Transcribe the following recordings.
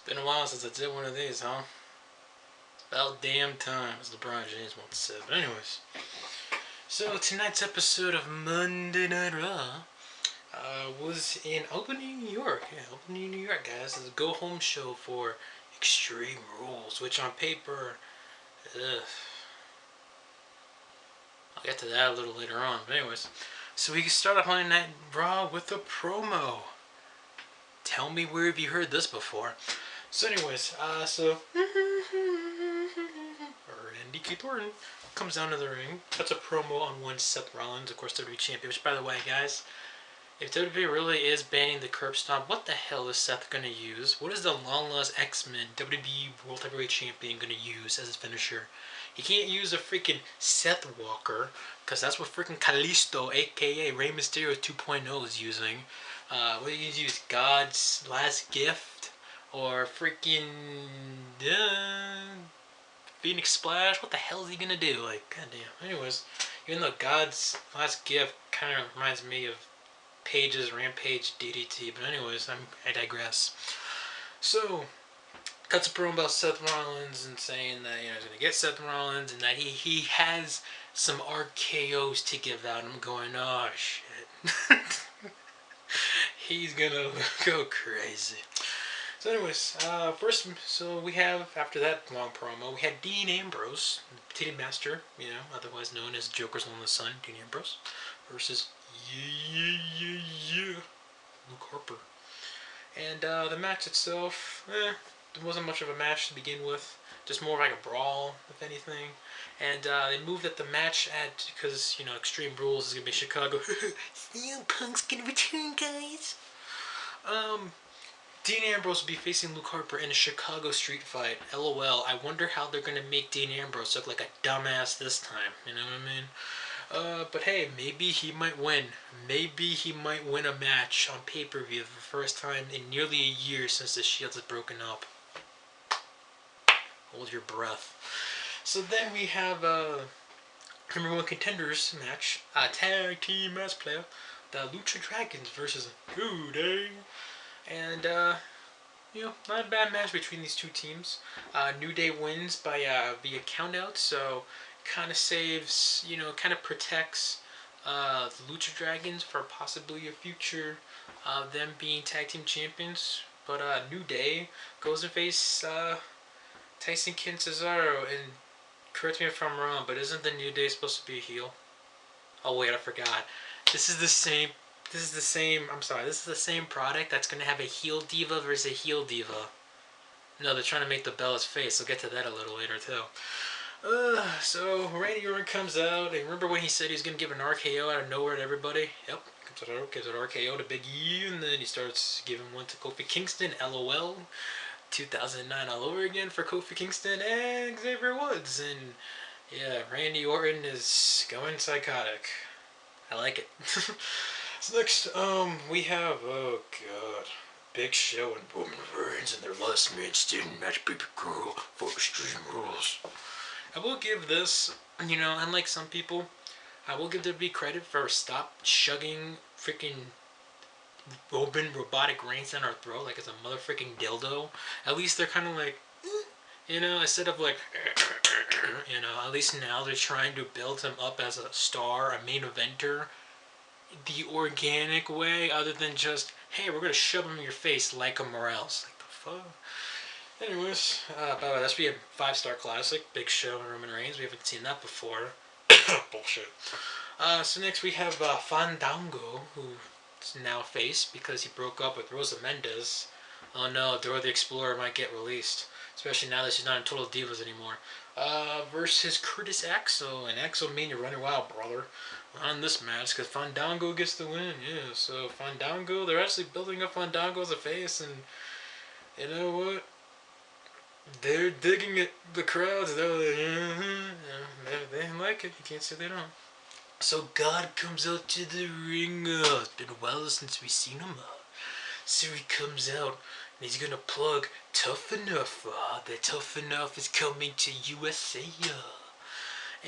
Been a while since I did one of these, huh? About damn time, as LeBron James once said. But anyways, so tonight's episode of Monday Night Raw was in Albany, New York. Yeah, Albany, New York, guys. It's a go-home show for Extreme Rules, which on paper, ugh. I'll get to that a little later on. But anyways, so we can start off Monday Night Raw with a promo. Tell me, where have you heard this before? So anyways, Randy Keith Orton comes down to the ring, cuts a promo on one Seth Rollins, of course, WWE Champion. Which, by the way, guys, if WWE really is banning the curb stomp, what the hell is Seth gonna use? What is the long lost X-Men WWE World Heavyweight Champion gonna use as his finisher? He can't use a freaking Seth Walker, because that's what freaking Kalisto, aka Rey Mysterio 2.0, is using. What do you use? God's Last Gift? Or freaking Phoenix Splash? What the hell is he gonna do? Like, goddamn. Anyways, even though God's Last Gift kind of reminds me of Paige's Rampage DDT, but anyways, I digress. So, cuts a promo about Seth Rollins and saying that he's gonna get Seth Rollins and that he has some RKO's to give out. I'm going, oh shit. He's gonna go crazy. So anyways, so we have, after that long promo, we had Dean Ambrose, Titty Master, otherwise known as Joker's Lonely Son, Dean Ambrose, versus Luke Harper. And the match itself, there wasn't much of a match to begin with, just more like a brawl, if anything. And they moved at the match because, Extreme Rules is going to be Chicago. CM Punk's going to return, guys. Dean Ambrose will be facing Luke Harper in a Chicago street fight. LOL. I wonder how they're going to make Dean Ambrose look like a dumbass this time. You know what I mean? But hey, maybe he might win. Maybe he might win a match on pay-per-view for the first time in nearly a year since the Shield has broken up. Hold your breath. So then we have number one contenders match. Tag team match player. The Lucha Dragons versus New Day. And, not a bad match between these two teams. New Day wins by via countout, so kind of saves, kind of protects the Lucha Dragons for possibly a future them being tag team champions. But New Day goes and face Tyson Kidd Cesaro, and correct me if I'm wrong, but isn't the New Day supposed to be a heel? Oh wait, I forgot. This is the same product that's going to have a heel diva versus a heel diva. No, they're trying to make the Bella's face. I'll get to that a little later, too. So, Randy Orton comes out. And remember when he said he was going to give an RKO out of nowhere to everybody? Yep. Gives an RKO to Big E, and then he starts giving one to Kofi Kingston. LOL. 2009 all over again for Kofi Kingston and Xavier Woods. And, yeah, Randy Orton is going psychotic. I like it. So next, we have, oh god, Big Show and Roman Reigns in their last man standing match, baby girl, for Extreme Rules. I will give this, unlike some people, I will give WWE credit for stop shoving freaking robotic Reigns down our throat like it's a motherfucking dildo. At least they're kind of like, instead of like, at least now they're trying to build him up as a star, a main eventer, the organic way, other than just, hey, we're gonna shove him in your face like a Morales. Like the fuck. Anyways, by the way, that's be a 5-star classic, Big Show and Roman Reigns. We haven't seen that before. Bullshit. So next we have Fandango, who's now face because he broke up with Rosa Mendes. Oh no, Dora the Explorer might get released, especially now that she's not in Total Divas anymore. Versus Curtis Axel, and Axel Mania running wild, brother, on this match, because Fandango gets the win, yeah. So Fandango, they're actually building up Fandango as a face, and you know what? They're digging it, the crowds, they're like, they like it, you can't say they don't. So God comes out to the ring, it's been a while since we've seen him, so he comes out, and he's gonna plug Tough Enough. The Tough Enough is coming to USA.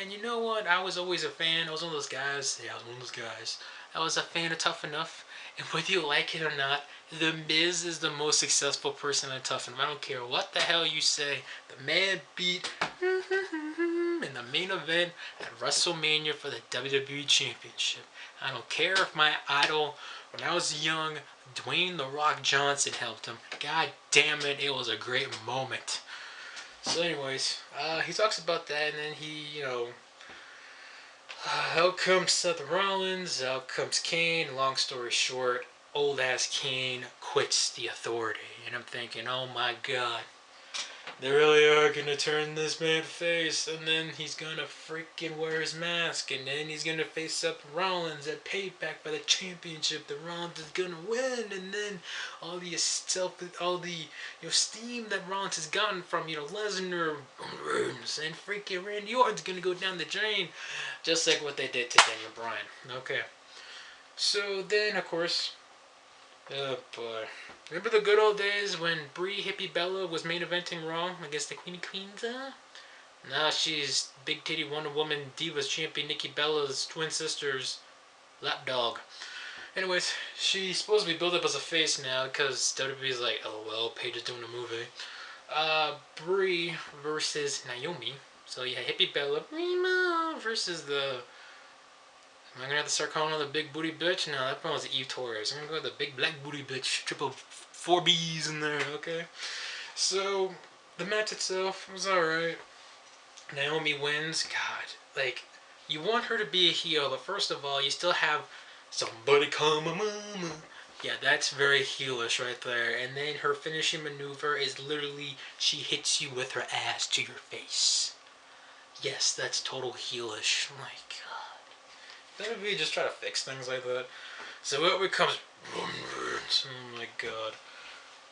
And you know what? I was always a fan. I was one of those guys. Yeah, I was one of those guys I was a fan of Tough Enough, and whether you like it or not, The Miz is the most successful person in Tough Enough. I don't care what the hell you say. The man beat in the main event at WrestleMania for the WWE Championship. I don't care if my idol, when I was young, Dwayne "The Rock" Johnson helped him. God damn it, it was a great moment. So anyways, he talks about that, and then he, out comes Seth Rollins, out comes Kane. Long story short, old ass Kane quits the Authority. And I'm thinking, oh my god, they really are gonna turn this man face, and then he's gonna freaking wear his mask, and then he's gonna face Seth Rollins at Payback for the championship. The Rollins is gonna win, and then all the steam that Rollins has gotten from Lesnar and freaking Randy Orton's gonna go down the drain, just like what they did to Daniel Bryan. Okay, so then of course. Oh boy. Remember the good old days when Brie Hippie Bella was main eventing Raw against the Queen of Queens? Now she's Big Titty Wonder Woman Divas champion Nikki Bella's twin sister's lapdog. Anyways, she's supposed to be built up as a face now because WWE's like, oh well, Paige is doing a movie. Brie versus Naomi. So yeah, Hippie Bella versus the... Am I gonna have to start calling her the big booty bitch? No, that one was Eve Torres. I'm gonna go with the big black booty bitch. Triple 4Bs in there, okay? So, the match itself was alright. Naomi wins. God, you want her to be a heel, but first of all, you still have somebody call my mama. Yeah, that's very heelish right there. And then her finishing maneuver is literally she hits you with her ass to your face. Yes, that's total heelish. My God. WWE just try to fix things like that. So what becomes... Oh my god.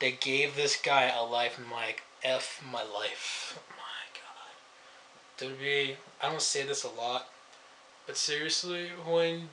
They gave this guy a life mic. F my life. Oh my god. WWE, I don't say this a lot, but seriously, when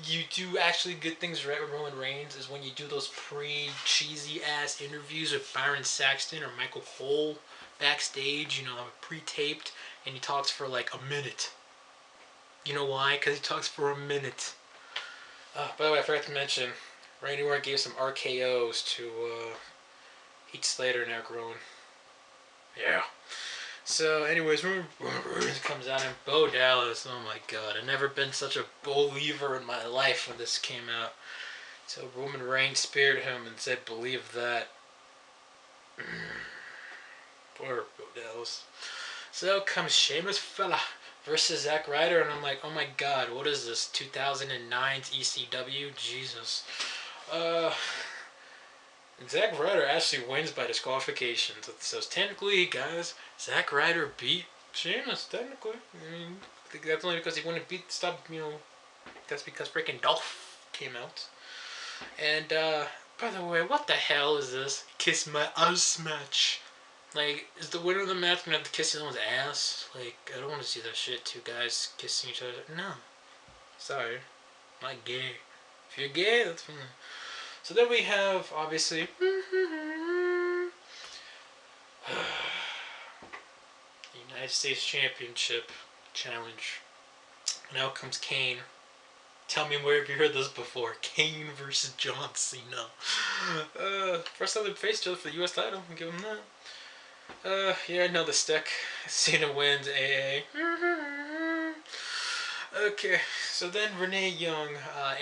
you do actually get things right with Roman Reigns is when you do those pre-cheesy ass interviews with Byron Saxton or Michael Cole backstage, pre-taped, and he talks for like a minute. You know why? Because he talks for a minute. By the way, I forgot to mention, Randy Orton gave some RKO's to Heath Slater and Eric Rowan. Yeah. So, anyways, Roman Reigns comes out in Bo Dallas. Oh my god, I've never been such a believer in my life when this came out. So Roman Reigns speared him and said, "Believe that." Poor Bo Dallas. So comes Sheamus fella versus Zack Ryder, and I'm like, oh my god, what is this, 2009's ECW? Jesus. Zack Ryder actually wins by disqualification. So technically, guys, Zack Ryder beat Sheamus, technically. I mean, I think that's only because he wouldn't that's because freaking Dolph came out. And, by the way, what the hell is this Kiss My Ass match? Is the winner of the match gonna have to kiss someone's ass? I don't want to see that shit. Two guys kissing each other. No. Sorry. I'm not gay. If you're gay, that's fine. So then we have, obviously... United States Championship Challenge. Now comes Kane. Tell me where have you heard this before? Kane versus John Cena. First time they faced each other for the US title. I'll give him that. Yeah, I know the stick. Cena wins AA. Okay, so then Renee Young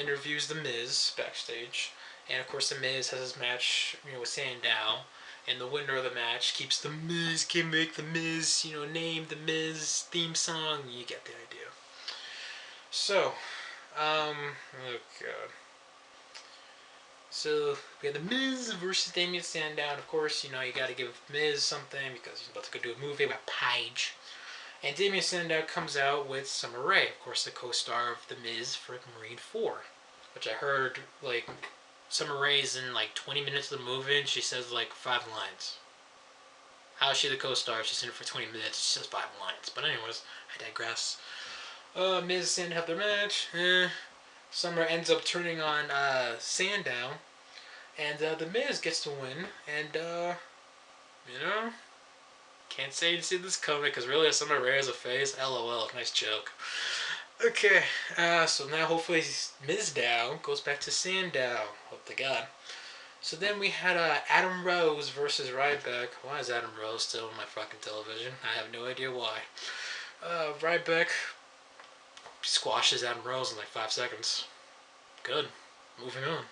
interviews The Miz backstage. And of course The Miz has his match, with Sandow. And the winner of the match keeps The Miz, can make The Miz, name The Miz theme song. You get the idea. So, oh god. So, we have The Miz versus Damien Sandow. And of course, you gotta give Miz something because he's about to go do a movie about Paige. And Damien Sandow comes out with Summer Rae, of course, the co-star of The Miz for Marine 4. Which I heard, Summer Rae's in 20 minutes of the movie and she says 5 lines. How is she the co-star? She's in it for 20 minutes, she says 5 lines. But anyways, I digress. Miz and Sandow have their match. Summer ends up turning on Sandow, and The Miz gets to win, and can't say you see this coming, because really Summer Rae is a face, lol, nice joke. Okay, so now hopefully Mizdow goes back to Sandow. Hope to God. So then we had Adam Rose versus Ryback. Why is Adam Rose still on my fucking television? I have no idea why. Ryback squashes Adam Rose in like 5 seconds. Good. Moving on.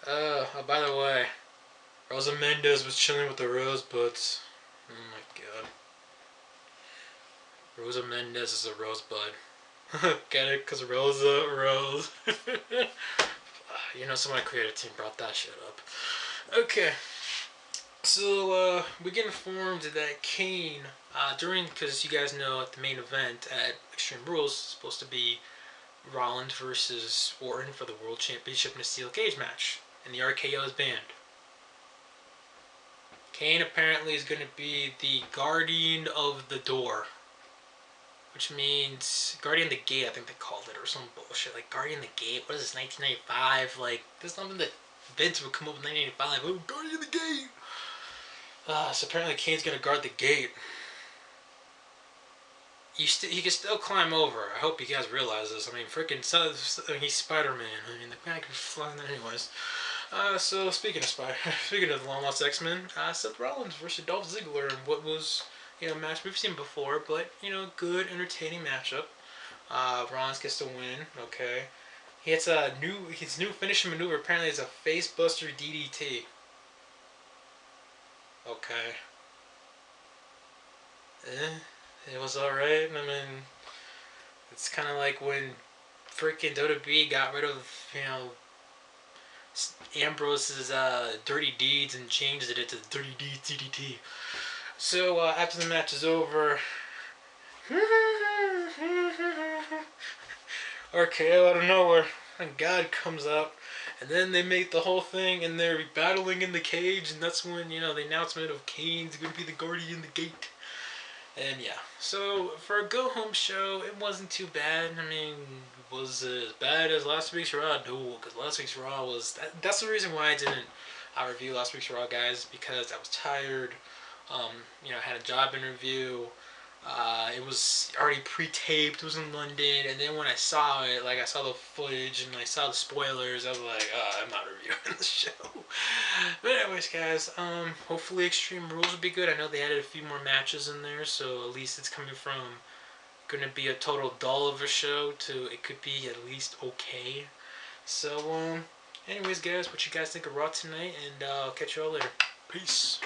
Oh, by the way, Rosa Mendez was chilling with the Rosebuds. Oh my god. Rosa Mendez is a rosebud. Get it? Because Rosa Rose. You know, someone creative team brought that shit up. Okay. So, we get informed that Kane, because you guys know at the main event at Extreme Rules, is supposed to be Rollins versus Orton for the World Championship in a steel cage match. And the RKO is banned. Kane apparently is going to be the guardian of the door. Which means Guardian of the Gate, I think they called it, or some bullshit. Like, Guardian of the Gate, what is this, 1995? Like, there's something that Vince would come up with 1985. Oh, Guardian of the Gate! So apparently Kane's gonna guard the gate. He can still climb over. I hope you guys realize this. I mean, freaking, he's Spider-Man. I mean, the guy can fly anyways. So speaking of the Long Lost X-Men, Seth Rollins versus Dolph Ziggler in what was, a match we've seen before, but, good, entertaining matchup. Rollins gets to win, okay. His new finishing maneuver apparently is a facebuster DDT. Okay. It was alright. I mean, it's kind of like when freaking WWE got rid of, Ambrose's Dirty Deeds and changed it to Dirty Deeds DDT. So after the match is over, RKO out of nowhere, and God comes out, and then they make the whole thing, and they're battling in the cage, and that's when the announcement of Kane's gonna be the guardian of the gate. And yeah, so for a go home show, it wasn't too bad. I mean, was it as bad as last week's Raw? No, because last week's Raw was that's the reason why I didn't review last week's Raw, guys, because I was tired. I had a job interview. It was already pre-taped. It was in London, and then when I saw it, like I saw the footage and I saw the spoilers, I was like, I'm not reviewing the show. But anyways, guys, hopefully Extreme Rules will be good. I know they added a few more matches in there, so at least it's coming from gonna be a total dull of a show to it could be at least okay. So, anyways, guys, what you guys think of Raw tonight, and I'll catch you all later. Peace.